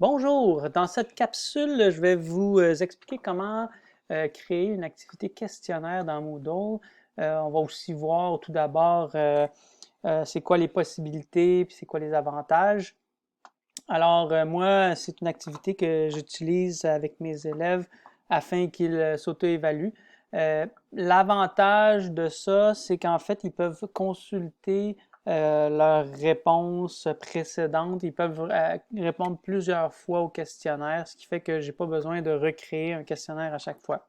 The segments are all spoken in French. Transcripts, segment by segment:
Bonjour, dans cette capsule, je vais vous expliquer comment créer une activité questionnaire dans Moodle. On va aussi voir tout d'abord c'est quoi les possibilités, puis c'est quoi les avantages. Alors moi, c'est une activité que j'utilise avec mes élèves afin qu'ils s'auto-évaluent. L'avantage de ça, c'est qu'en fait, ils peuvent consulter leurs réponses précédentes. Ils peuvent répondre plusieurs fois au questionnaire, ce qui fait que j'ai pas besoin de recréer un questionnaire à chaque fois.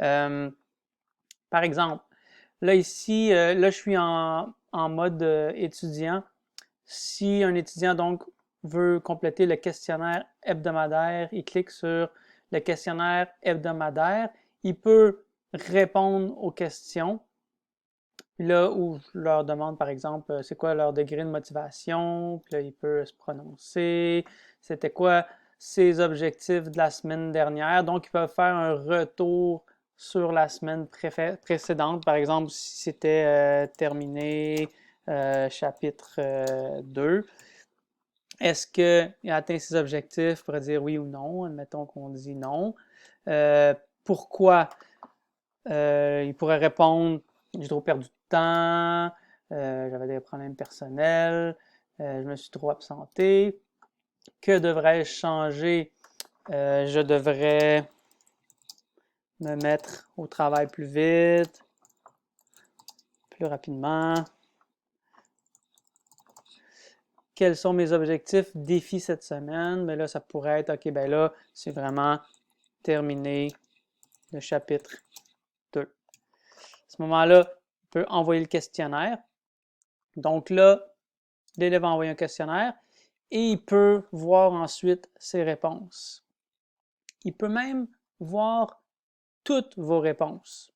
Euh, Par exemple, là ici, là je suis en mode étudiant. Si un étudiant donc veut compléter le questionnaire hebdomadaire, il clique sur le questionnaire hebdomadaire, il peut répondre aux questions. Là où je leur demande, par exemple, c'est quoi leur degré de motivation, puis là, il peut se prononcer, c'était quoi ses objectifs de la semaine dernière. Donc, ils peuvent faire un retour sur la semaine précédente. Par exemple, si c'était terminé chapitre 2. Est-ce qu'il a atteint ses objectifs? Pour dire oui ou non. Admettons qu'on dit non. Pourquoi? Il pourrait répondre, j'ai trop perdu de temps, j'avais des problèmes personnels, je me suis trop absenté. Que devrais-je changer? Je devrais me mettre au travail plus vite, plus rapidement. Quels sont mes objectifs défis cette semaine? Ben là, ça pourrait être, OK, ben là, c'est vraiment terminer le chapitre 2. À ce moment-là, on peut envoyer le questionnaire. Donc là, l'élève a envoyé un questionnaire et il peut voir ensuite ses réponses. Il peut même voir toutes vos réponses,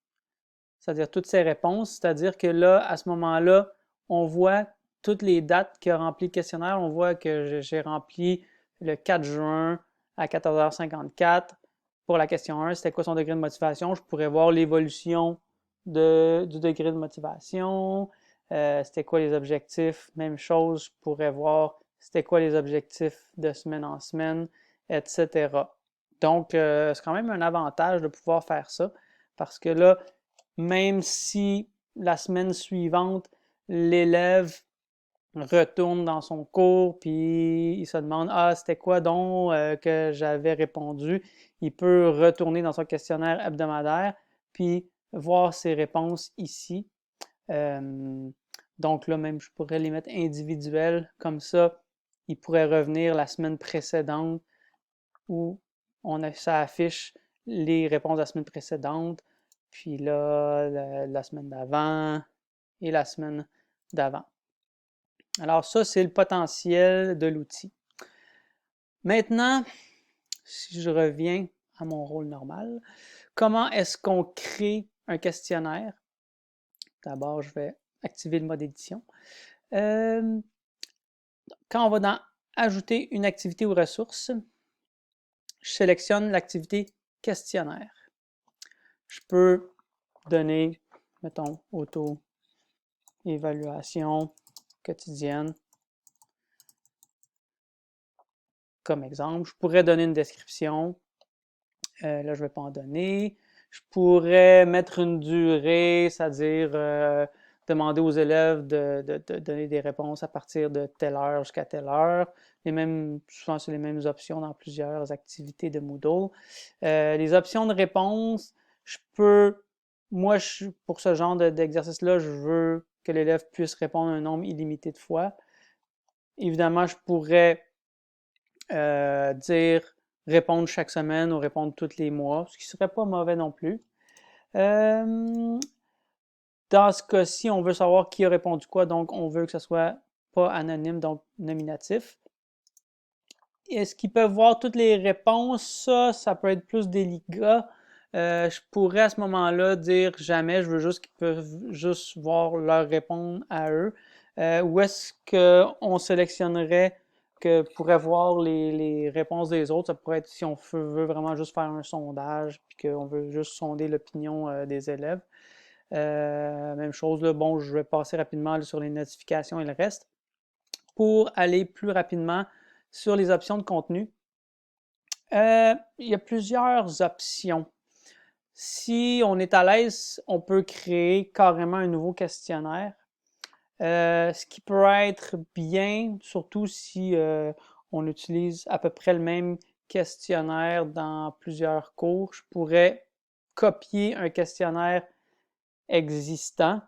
c'est-à-dire toutes ses réponses, c'est-à-dire que là, à ce moment-là, on voit toutes les dates qu'il a rempli le questionnaire. On voit que j'ai rempli le 4 juin à 14h54 pour la question 1, c'était quoi son degré de motivation. Je pourrais voir l'évolution du degré de motivation, c'était quoi les objectifs, même chose, je pourrais voir c'était quoi les objectifs de semaine en semaine, etc. Donc, c'est quand même un avantage de pouvoir faire ça, parce que là, même si la semaine suivante, l'élève retourne dans son cours, puis il se demande ah, c'était quoi donc que j'avais répondu. Il peut retourner dans son questionnaire hebdomadaire, puis voir ses réponses ici. Euh, donc là, même, je pourrais les mettre individuelles, comme ça, il pourrait revenir la semaine précédente où ça affiche les réponses de la semaine précédente, puis là, la semaine d'avant et la semaine d'avant. Alors ça, c'est le potentiel de l'outil. Maintenant, si je reviens à mon rôle normal, comment est-ce qu'on crée un questionnaire? D'abord, je vais activer le mode édition. Quand on va dans Ajouter une activité ou ressource, je sélectionne l'activité questionnaire. Je peux donner, mettons, auto-évaluation quotidienne comme exemple. Je pourrais donner une description. Là, je ne vais pas en donner. Je pourrais mettre une durée, c'est-à-dire demander aux élèves de donner des réponses à partir de telle heure jusqu'à telle heure. Souvent, c'est les mêmes options dans plusieurs activités de Moodle. Les options de réponse, moi, pour ce genre d'exercice-là, je veux que l'élève puisse répondre un nombre illimité de fois. Évidemment, je pourrais dire répondre chaque semaine ou répondre tous les mois, ce qui serait pas mauvais non plus. Dans ce cas-ci, on veut savoir qui a répondu quoi, donc on veut que ce soit pas anonyme, donc nominatif. Est-ce qu'ils peuvent voir toutes les réponses? Ça peut être plus délicat. Je pourrais à ce moment-là dire jamais, je veux juste qu'ils peuvent juste voir leur répondre à eux. Ou est-ce qu'on sélectionnerait que pourrait voir les réponses des autres? Ça pourrait être si on veut vraiment juste faire un sondage, puis qu'on veut juste sonder l'opinion des élèves. Même chose, là, bon, je vais passer rapidement là, sur les notifications et le reste. Pour aller plus rapidement sur les options de contenu, Il y a plusieurs options. Si on est à l'aise, on peut créer carrément un nouveau questionnaire. Ce qui peut être bien, surtout si on utilise à peu près le même questionnaire dans plusieurs cours. Je pourrais copier un questionnaire existant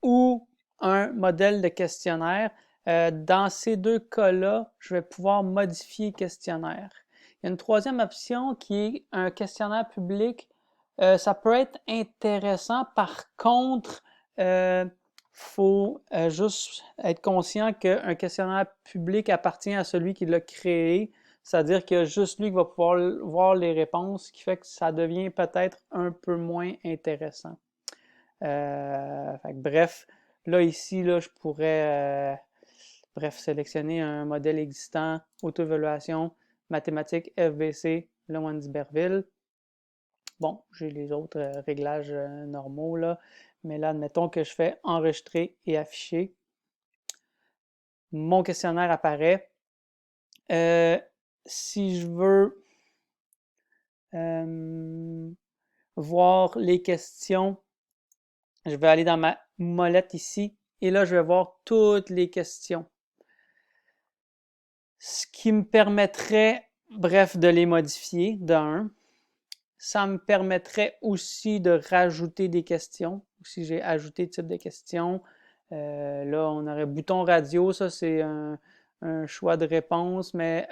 ou un modèle de questionnaire. Dans ces deux cas-là, je vais pouvoir modifier le questionnaire. Il y a une troisième option qui est un questionnaire public. Ça peut être intéressant. Par contre, faut juste être conscient qu'un questionnaire public appartient à celui qui l'a créé. C'est-à-dire qu'il y a juste lui qui va pouvoir voir les réponses, ce qui fait que ça devient peut-être un peu moins intéressant. Bref, là ici, là, je pourrais sélectionner un modèle existant, auto-évaluation, mathématiques, FBC, Lemoine-Iberville. Bon, j'ai les autres réglages normaux là, mais là, admettons que je fais enregistrer et afficher. Mon questionnaire apparaît. Si je veux voir les questions, je vais aller dans ma molette ici et là, je vais voir toutes les questions. Ce qui me permettrait, bref, de les modifier, d'un. Ça me permettrait aussi de rajouter des questions. Si j'ai ajouté type de questions, là, on aurait bouton radio, ça c'est un choix de réponse, mais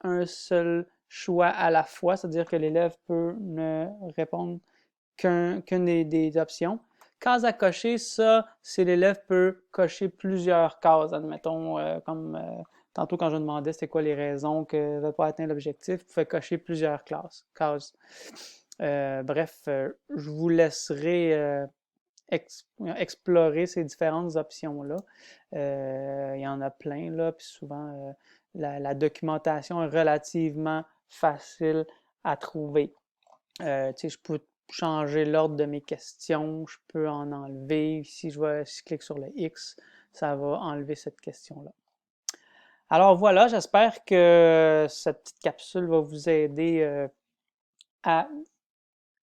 un seul choix à la fois, c'est-à-dire que l'élève peut ne répondre qu'une des options. Case à cocher, ça, c'est l'élève peut cocher plusieurs cases, admettons, comme tantôt quand je demandais c'était quoi les raisons que ne pas atteindre l'objectif, il pouvait cocher plusieurs cases. Bref, je vous laisserai explorer ces différentes options-là. Il y en a plein, là, puis souvent, la documentation est relativement facile à trouver. Je peux changer l'ordre de mes questions, je peux en enlever. Si je clique sur le X, ça va enlever cette question-là. Alors voilà, j'espère que cette petite capsule va vous aider à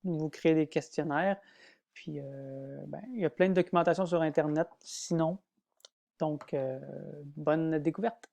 vous créer des questionnaires. Puis, il y a plein de documentation sur Internet sinon. Donc, bonne découverte!